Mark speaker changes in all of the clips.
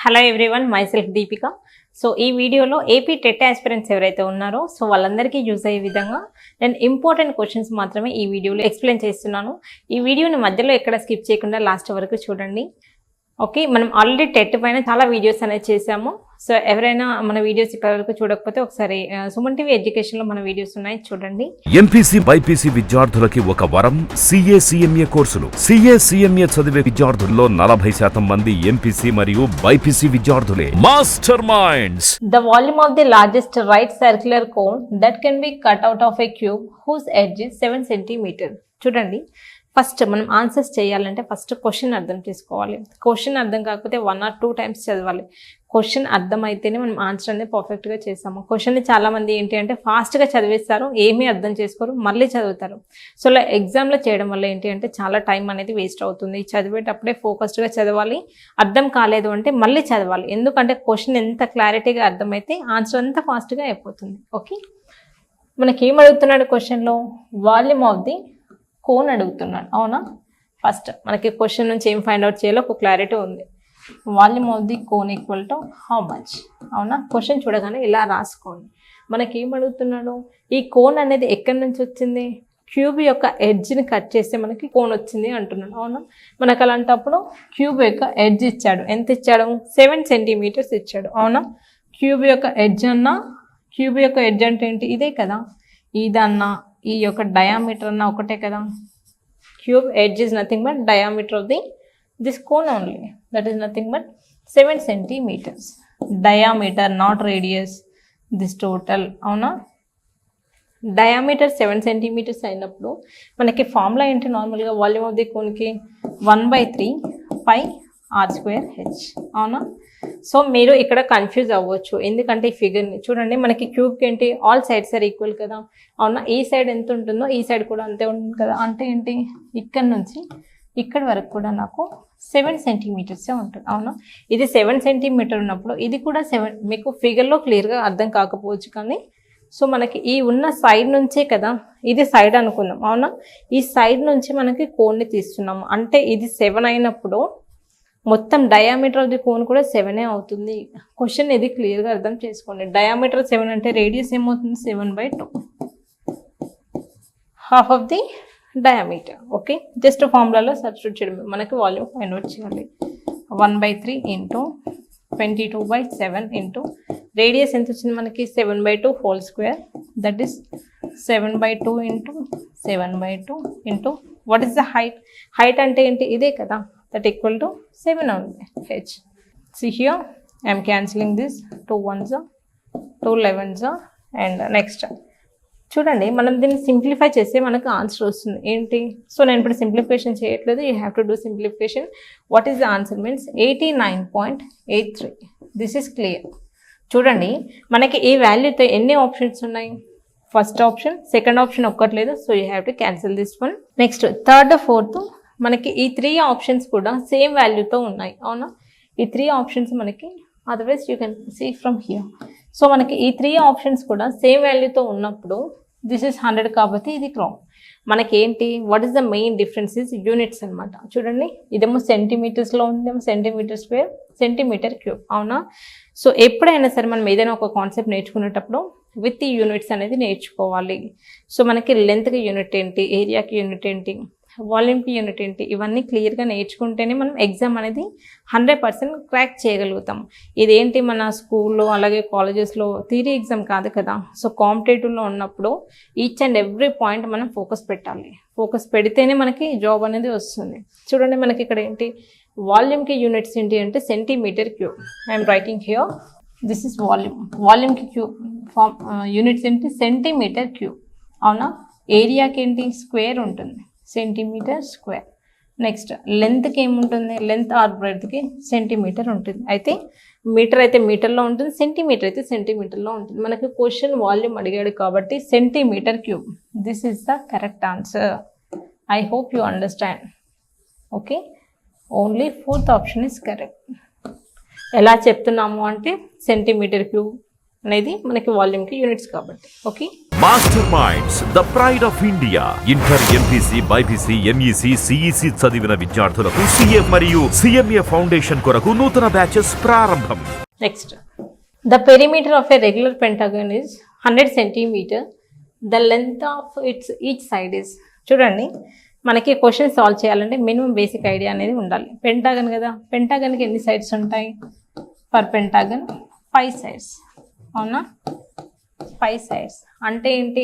Speaker 1: Hello everyone, my self Deepika. So ఈ వీడియోలో AP TET aspirants ఎవరైతే ఉన్నారో సో వాళ్ళందరికీ యూజ్ అయ్యే విధంగా నేను ఇంపార్టెంట్ క్వశ్చన్స్ మాత్రమే ఈ వీడియోలో ఎక్స్ప్లెయిన్ చేస్తున్నాను. ఈ వీడియోని మధ్యలో ఎక్కడ స్కిప్ చేయకుండా లాస్ట్ వరకు చూడండి. ఓకే, మనం ఆల్రెడీ టెట్ పైన చాలా వీడియోస్ అనేది చేసాము. సో ఎవరైనా మన వీడియోస్ ఇప్పటి వరకు చూడకపోతే ఒకసారి సుమన్ టీవీ ఎడ్యుకేషన్లో మన వీడియోస్ ఉన్నాయి, చూడండి.
Speaker 2: ఎంపీసీ బైపీసీ విద్యార్థులకి ఒక వరం సిఏ సిఎంఏ కోర్సులు. సిఏ సిఎంఏ చదివే విద్యార్థుల్లో 40% మంది ఎంపీసీ మరియు బైపీసీ విద్యార్థులే. Master minds.
Speaker 1: The volume of the largest right circular cone that can be cut out of a cube whose edge is 7 cm. చూడండి, ఫస్ట్ మనం ఆన్సర్స్ చేయాలంటే ఫస్ట్ క్వశ్చన్ అర్థం చేసుకోవాలి. క్వశ్చన్ అర్థం కాకపోతే 1 or 2 times చదవాలి. క్వశ్చన్ అర్థం అయితేనే మనం ఆన్సర్ అనేది పర్ఫెక్ట్గా చేస్తాము. క్వశ్చన్ని చాలామంది ఏంటి అంటే ఫాస్ట్గా చదివేస్తారు, ఏమీ అర్థం చేసుకోరు, మళ్ళీ చదువుతారు. సో ఇలా ఎగ్జామ్లో చేయడం వల్ల ఏంటి అంటే చాలా టైం అనేది వేస్ట్ అవుతుంది. చదివేటప్పుడే ఫోకస్డ్గా చదవాలి. అర్థం కాలేదు అంటే మళ్ళీ చదవాలి. ఎందుకంటే క్వశ్చన్ ఎంత క్లారిటీగా అర్థమైతే ఆన్సర్ అంత ఫాస్ట్గా అయిపోతుంది. ఓకే, మనకి ఏం అడుగుతున్నాడు క్వశ్చన్లో? వాల్యూమ్ ఆఫ్ ది కోన్ అడుగుతున్నాడు, అవునా? ఫస్ట్ మనకి క్వశ్చన్ నుంచి ఏం ఫైండ్ అవుట్ చేయాలో ఒక క్లారిటీ ఉంది. Volume of the cone equal to how much, అవునా? క్వశ్చన్ చూడగానే ఇలా రాసుకోండి. మనకి ఏం అడుగుతున్నాడు? ఈ కోన్ అనేది ఎక్కడి నుంచి వచ్చింది? క్యూబ్ యొక్క ఎడ్జ్ని కట్ చేస్తే మనకి కోన్ వచ్చింది అంటున్నాడు, అవునా? మనకు అలాంటప్పుడు క్యూబ్ యొక్క ఎడ్జ్ ఇచ్చాడు. ఎంత ఇచ్చాడు? 7 cm ఇచ్చాడు, అవునా? క్యూబ్ యొక్క ఎడ్జ్ అన్నా, క్యూబ్ యొక్క ఎడ్జ్ అంటే ఏంటి? ఇదే కదా. ఇదన్నా ఈ యొక్క డయామీటర్ అన్న ఒకటే కదా. Cube edge is nothing but diameter of this cone only, that is nothing but 7 cm. Diameter not radius, this total, అవునా? డయామీటర్ 7 cm అయినప్పుడు మనకి ఫార్ములా ఏంటి? నార్మల్గా వాల్యూమ్ ఆఫ్ ది కోన్కి 1/3 πr²h, అవునా? సో మీరు ఇక్కడ కన్ఫ్యూజ్ అవ్వచ్చు, ఎందుకంటే ఈ ఫిగర్ని చూడండి. మనకి క్యూబ్కి ఏంటి? ఆల్ సైడ్స్ ఆర్ ఈక్వల్ కదా, అవునా? ఈ సైడ్ ఎంత ఉంటుందో ఈ సైడ్ కూడా అంతే ఉంటుంది కదా. అంటే ఏంటి? ఇక్కడ నుంచి ఇక్కడ వరకు కూడా నాకు 7 cm ఉంటుంది, అవునా? ఇది 7 cm ఉన్నప్పుడు ఇది కూడా 7. మీకు ఫిగర్లో క్లియర్గా అర్థం కాకపోవచ్చు, కానీ సో మనకి ఈ ఉన్న సైడ్ నుంచే కదా, ఇది సైడ్ అనుకుందాం, అవునా? ఈ సైడ్ నుంచి మనకి కోన్ని తీస్తున్నాము. అంటే ఇది 7 అయినప్పుడు మొత్తం డయామీటర్ ఆఫ్ ది కోన్ కూడా 7 అవుతుంది. క్వశ్చన్ ఇది క్లియర్గా అర్థం చేసుకోండి. డయామీటర్ 7 అంటే రేడియస్ ఏమవుతుంది? 7/2, half of the diameter. Okay, just ఫార్ములాలో సబ్స్టిట్యూట్ చేయడం. మనకి వాల్యూమ్ ఫైండ్ అవుట్ చేయాలి. 1/3 ఇంటూ 22/7 ఇంటూ రేడియస్ ఎంత వచ్చింది మనకి? 7/2 whole square, that is 7/2 into 7/2 into what is the height? Height అంటే ఏంటి? ఇదే కదా, that equal to 7 only, h. See here, I am cancelling this, 2 1s are 2 11s are, and next చూడండి, మనం దీన్ని సింప్లిఫై చేస్తే మనకు ఆన్సర్ వస్తుంది. ఏంటి? సో నేను ఇప్పుడు సింప్లిఫికేషన్ చేయట్లేదు, you have to do simplification. What is the answer means 89.83. This is clear. చూడండి, మనకి ఈ వాల్యూతో ఎన్ని ఆప్షన్స్ ఉన్నాయి? ఫస్ట్ ఆప్షన్, సెకండ్ ఆప్షన్ ఒక్కట్లేదు, so you have to cancel this one. Next third, fourth, మనకి ఈ 3 ఆప్షన్స్ కూడా సేమ్ వాల్యూతో ఉన్నాయి, అవునా? ఈ 3 ఆప్షన్స్ మనకి, otherwise you can see from here. So మనకి ఈ 3 ఆప్షన్స్ కూడా సేమ్ వాల్యూతో ఉన్నప్పుడు దిస్ ఇస్ 100 కాబట్టి ఇది రాంగ్. మనకి ఏంటి? What is the main difference is units అనమాట. చూడండి, ఇదేమో సెంటీమీటర్స్లో ఉంది, ఏమో సెంటీమీటర్ స్క్వేర్, సెంటీమీటర్ క్యూబ్, అవునా? సో ఎప్పుడైనా సరే మనం ఏదైనా ఒక కాన్సెప్ట్ నేర్చుకునేటప్పుడు విత్ ఈ యూనిట్స్ అనేది నేర్చుకోవాలి. సో మనకి లెంత్కి యూనిట్ ఏంటి, ఏరియాకి యూనిట్ ఏంటి, వాల్యూమ్కి యూనిట్ ఏంటి, ఇవన్నీ క్లియర్గా నేర్చుకుంటేనే మనం ఎగ్జామ్ అనేది 100% క్రాక్ చేయగలుగుతాం. ఇదేంటి మన స్కూల్లో అలాగే కాలేజెస్లో థియరీ ఎగ్జామ్ కాదు కదా. సో కాంపిటేటివ్లో ఉన్నప్పుడు ఈచ్ అండ్ ఎవ్రీ పాయింట్ మనం ఫోకస్ పెట్టాలి. ఫోకస్ పెడితేనే మనకి జాబ్ అనేది వస్తుంది. చూడండి, మనకి ఇక్కడ ఏంటి? వాల్యూమ్కి యూనిట్స్ ఏంటి అంటే centimetre cube. I'm writing here, this is volume. వాల్యూమ్కి క్యూబ్ యూనిట్స్ ఏంటి? సెంటీమీటర్ క్యూబ్, అవునా? ఏరియాకి ఏంటి? స్క్వేర్ ఉంటుంది, సెంటీమీటర్ స్క్వేర్. నెక్స్ట్ లెంత్కి ఏముంటుంది? లెంత్ ఆర్ బ్రెడ్త్కి సెంటీమీటర్ ఉంటుంది. అయితే మీటర్ అయితే మీటర్లో ఉంటుంది, సెంటీమీటర్ అయితే సెంటీమీటర్లో ఉంటుంది. మనకి క్వశ్చన్ వాల్యూమ్ అడిగాడు కాబట్టి centimetre cube. This is the correct answer. I hope you understand. Okay, only 4th option is correct. ఎలా చెప్తున్నాము అంటే సెంటీమీటర్ క్యూబ్ అనేది మనకి వాల్యూమ్కి యూనిట్స్ కాబట్టి. Okay.
Speaker 2: Master Minds the pride of India. Inter, MPC, BiPC, MEC, CEC చదివిన విద్యార్థులకు CA మరియు సిఎంఏ ఫౌండేషన్ కొరకు నూతన బ్యాచెస్ ప్రారంభం.
Speaker 1: Next, the perimeter of a regular pentagon is 100 centimeter. The length of it's each side is. చూడండి, మనకి question solve చేయాలంటే minimum basic idea అనేది ఉండాలి. పెంటాగన్ కదా, పెంటాగన్కి ఎన్ని సైడ్స్ ఉంటాయి? Per pentagon 5 sides. అవునా, 5 sides అంటే ఏంటి?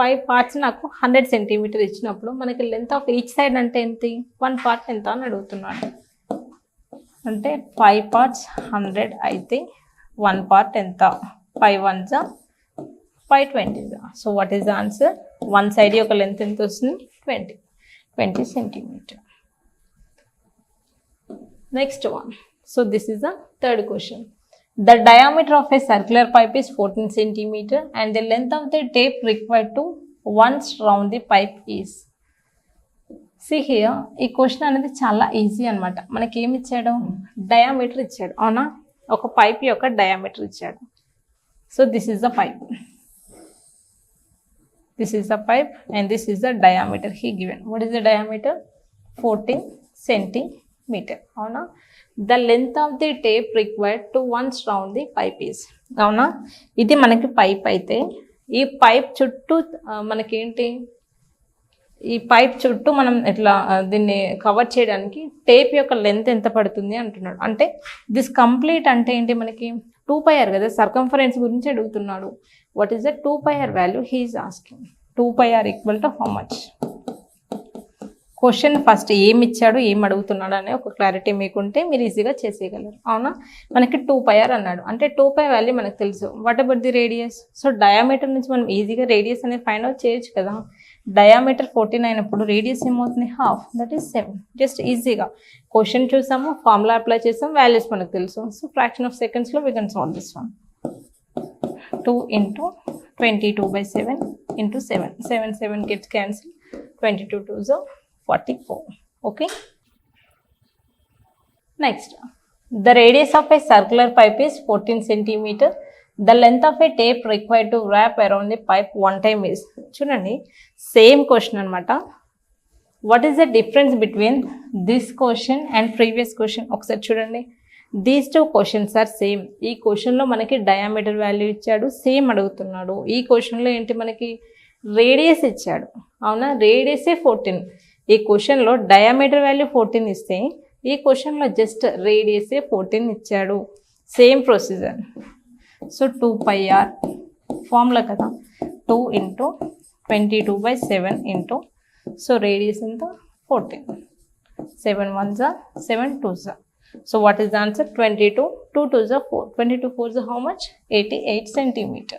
Speaker 1: 5 parts నాకు 100 centimeter ఇచ్చినప్పుడు మనకి లెంత్ ఆఫ్ ఈచ్ సైడ్ అంటే ఏంటి? 1 part ఎంత అని అడుగుతున్నాడు. అంటే 5 parts 100 అయితే 1 part ఎంత? 5 ones 5 20s. So what is the answer? 1 side యొక్క లెంత్ ఎంత వస్తుంది? 20 centimeter. Next one. So this is the third question. The diameter of a circular pipe is 14 centimeter and the length of the tape required to once round the pipe is. See here, ఈ question అనేది చాలా easy అనమాట. మనకి ఏమి ఇచ్చాడు? Diameter ఇచ్చాడు. అవునా, ఒక పైప్ యొక్క డయామీటర్ ఇచ్చాడు. So this is the pipe. This is the pipe and this is the diameter he given. What is the diameter? 14 centimeter. అవునా, the length of the tape required to once round the pipe is. అవునా, ఇది మనకి pipe అయితే ఈ pipe చుట్టూ మనకేంటి? ఈ pipe చుట్టూ మనం ఎట్లా దీన్ని కవర్ చేయడానికి టేప్ యొక్క లెంత్ ఎంత పడుతుంది అంటున్నాడు. అంటే దిస్ కంప్లీట్ అంటే ఏంటి? మనకి 2πr కదా, సర్కంఫరెన్స్ గురించి అడుగుతున్నాడు. What is the 2πr value he is asking? 2πr equal to how much? Question first ఏమి ఇచ్చాడు, ఏం అడుగుతున్నాడు అనే ఒక క్లారిటీ మీకుంటే మీరు ఈజీగా చేసేయగలరు. అవునా, మనకి 2πr అన్నాడు అంటే 2π వాల్యూ మనకు తెలుసు. What about the radius? So diameter నుంచి మనం ఈజీగా రేడియస్ అనేది ఫైండ్ అవుట్ చేయొచ్చు కదా. డయామీటర్ 14 అయినప్పుడు రేడియస్ ఏమవుతుంది? Half, that is 7. జస్ట్ ఈజీగా క్వశ్చన్ చూసాము, ఫార్ములా అప్లై చేసాం, వాల్యూస్ మనకు తెలుసు. సో ఫ్రాక్షన్ ఆఫ్ సెకండ్స్లో we can solve this one. 2 into 22/7 into 7. 7 gets cancelled. 22 2s are 44. Okay. Next, the radius of a circular pipe is 14 centimeter. The length of a tape required to wrap around the pipe one time is. చూడండి, same question అనమాట. What is the difference between this question and previous question? ఒకసారి చూడండి. These 2 questions are same. ఈ క్వశ్చన్లో మనకి diameter value ఇచ్చాడు, same అడుగుతున్నాడు. ఈ క్వశ్చన్లో ఏంటి? మనకి రేడియస్ ఇచ్చాడు. అవునా, రేడియసే 14. ఈ క్వశ్చన్లో డయామీటర్ వాల్యూ 14 ఇస్తే ఈ క్వశ్చన్లో జస్ట్ రేడియసే 14 ఇచ్చాడు. Same procedure. So 2πr formula కదా, 2 into 22/7 into, సో రేడియస్ ఎంత? 14. 7 1s are 7 2s are. So what is the answer? 22. 2 2s are 4. 22 4s are how much? 88 centimeter.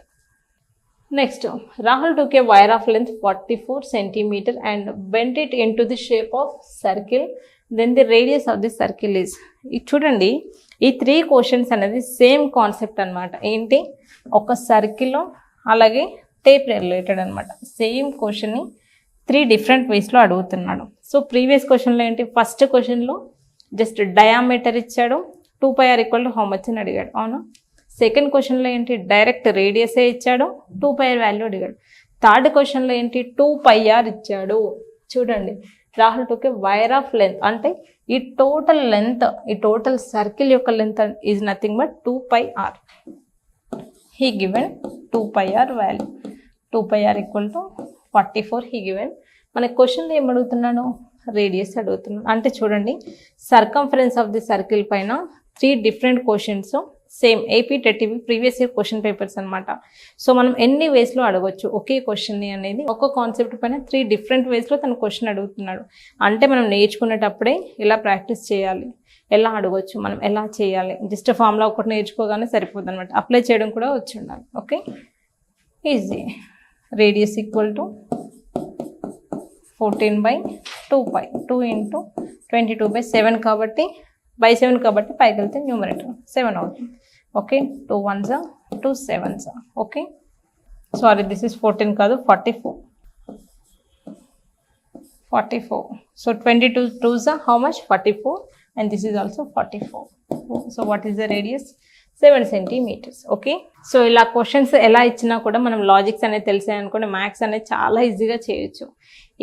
Speaker 1: Next, Rahul took a wire of length 44 centimeter and bent it into the shape of circle. Then the radius of the circle is. చూడండి, ఈ 3 questions అనేది same concept అనమాట. ఏంటి? ఒక సర్కిల్లో అలాగే tape related అనమాట. Same క్వశ్చన్ని 3 different వేస్లో అడుగుతున్నాడు. సో ప్రీవియస్ క్వశ్చన్లో ఏంటి? ఫస్ట్ క్వశ్చన్లో జస్ట్ డయామీటర్ ఇచ్చాడు, 2πr equal to how much అని అడిగాడు. అవునా, సెకండ్ క్వశ్చన్లో ఏంటి? డైరెక్ట్ రేడియసే ఇచ్చాడు, 2πr వాల్యూ అడిగాడు. థర్డ్ క్వశ్చన్లో ఏంటి? 2πr ఇచ్చాడు. చూడండి, రాహుల్ టుక్ ఏ వైర్ ఆఫ్ లెంత్ అంటే ఈ టోటల్ లెంత్, ఈ టోటల్ సర్కిల్ యొక్క length is nothing but 2πr. He given 2πr value. 2πr equal to 44 he given. మన క్వశ్చన్లో ఏం అడుగుతున్నాను? రేడియస్ అడుగుతున్నాను. అంటే చూడండి, సర్కంఫరెన్స్ ఆఫ్ ది సర్కిల్ పైన 3 different questions, same AP TET previous year question papers అనమాట. సో మనం ఎన్ని వేస్లో అడగొచ్చు ఒకే క్వశ్చన్ని అనేది. ఒక కాన్సెప్ట్ పైన 3 different వేస్లో తను క్వశ్చన్ అడుగుతున్నాడు. అంటే మనం నేర్చుకునేటప్పుడే ఇలా ప్రాక్టీస్ చేయాలి, ఎలా అడగొచ్చు, మనం ఎలా చేయాలి. జస్ట్ ఫార్ములా ఒకటి నేర్చుకోగానే సరిపోతుంది అనమాట. అప్లై చేయడం కూడా వచ్చి ఉండాలి. Okay, easy. Radius equal to 14/2π. 2 into 22/7 కాబట్టి by 7 కాబట్టి పైకి వెళ్తే న్యూమరేటర్ 7 అవుతుంది. Okay, 2 1s are 2 7s are. Okay, sorry this is 14 కాదు, 44. So 22 2s are how much? 44 and this is also 44. So what is the radius? 7 centimeters. Okay. So ఇలా questions ఎలా ఇచ్చినా కూడా మనం లాజిక్స్ అనేది తెలిసాయి అనుకోండి, మ్యాథ్స్ అనేది చాలా ఈజీగా చేయొచ్చు.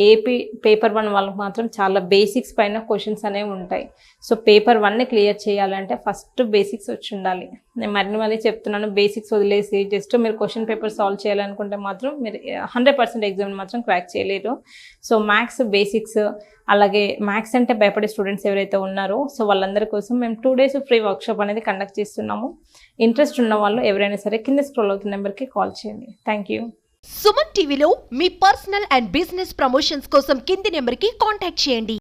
Speaker 1: ఏపీ పేపర్ 1 వాళ్ళకి మాత్రం చాలా బేసిక్స్ పైన క్వశ్చన్స్ అనేవి ఉంటాయి. సో పేపర్ 1ని క్లియర్ చేయాలంటే ఫస్ట్ బేసిక్స్ వచ్చి ఉండాలి. నేను మళ్ళీ చెప్తున్నాను, బేసిక్స్ వదిలేసి జస్ట్ మీరు క్వశ్చన్ పేపర్ సాల్వ్ చేయాలనుకుంటే మాత్రం మీరు 100% ఎగ్జామ్ మాత్రం క్రాక్ చేయలేరు. సో మ్యాథ్స్ బేసిక్స్, అలాగే మ్యాథ్స్ అంటే భయపడే స్టూడెంట్స్ ఎవరైతే ఉన్నారో సో వాళ్ళందరి కోసం మేము 2 days ఫ్రీ వర్క్షాప్ అనేది కండక్ట్ చేస్తున్నాము. ఇంట్రెస్ట్ ఉన్న వాళ్ళు ఎవరైనా సరే కింద స్క్రోల్ అవుతున్న నెంబర్కి కాల్ చేయండి. Thank you.
Speaker 3: సుమన్ టీవీలో మీ పర్సనల్ అండ్ బిజినెస్ ప్రమోషన్స్ కోసం కింది నెంబర్కి కాంటాక్ట్ చేయండి.